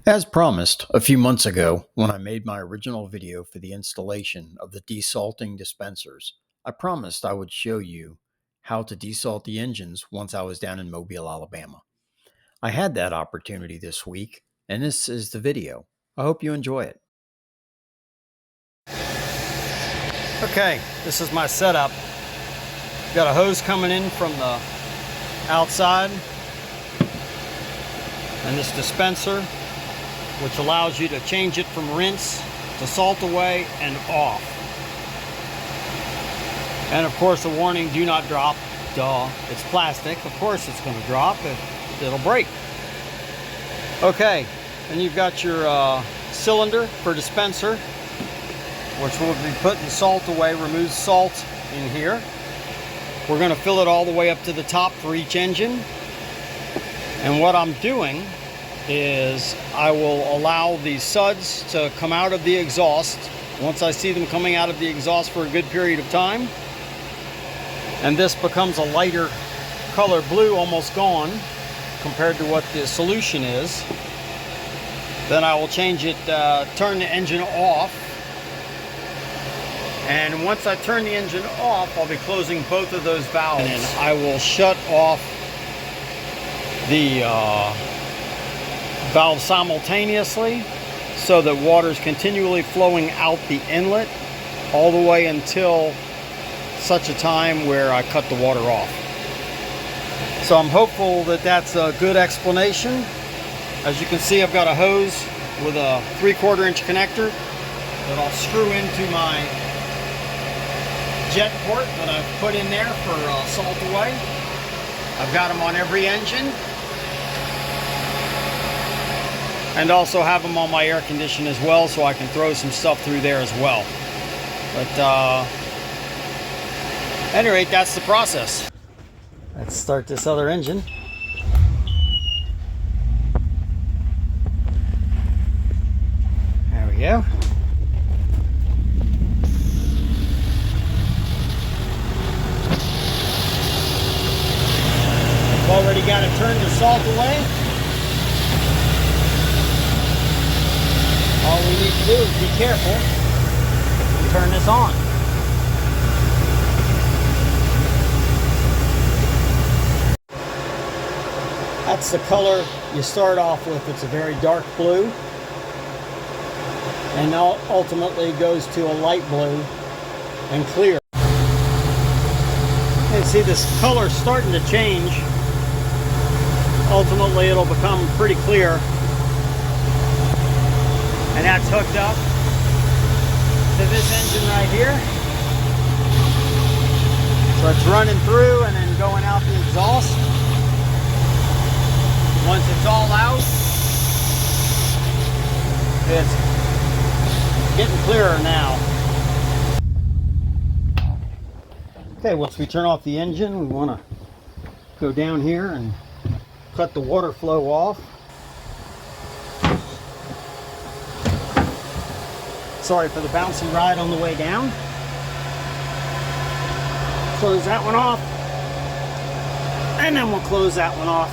As promised, a few months ago, when I made my original video for the installation of the desalting dispensers, I promised I would show you how to desalt the engines once I was down in Mobile, Alabama. I had that opportunity this week, and this is the video. I hope you enjoy it. Okay, this is my setup. Got a hose coming in from the outside, and this dispenser, which allows you to change it from rinse to salt away and off. And of course, the warning, do not drop. Duh, it's plastic. Of course it's going to drop. It'll break. Okay, and you've got your cylinder for dispenser, which will be putting salt away, removes salt in here. We're going to fill it all the way up to the top for each engine. And what I'm doing is I will allow the suds to come out of the exhaust once I see them coming out of the exhaust for a good period of time, and this becomes a lighter color blue, almost gone compared to what the solution is. Then I will change it, turn the engine off, and once I turn the engine off, I'll be closing both of those valves, and I will shut off the valve simultaneously so that water is continually flowing out the inlet all the way until such a time where I cut the water off. So I'm hopeful that that's a good explanation. As you can see, I've got a hose with a 3/4 inch connector that I'll screw into my jet port that I've put in there for salt away. I've got them on every engine, and also have them on my air condition as well, so I can throw some stuff through there as well. But at any rate, that's the process. Let's start this other engine. There we go. I've already got it turned to salt away. All we need to do is be careful and turn this on. That's the color you start off with. It's a very dark blue, and ultimately goes to a light blue and clear. You can see this color starting to change. Ultimately it'll become pretty clear. And that's hooked up to this engine right here. So it's running through and then going out the exhaust. Once it's all out, it's getting clearer now. Okay, once we turn off the engine, we want to go down here and cut the water flow off. Sorry for the bouncy ride on the way down. Close that one off, and then we'll close that one off.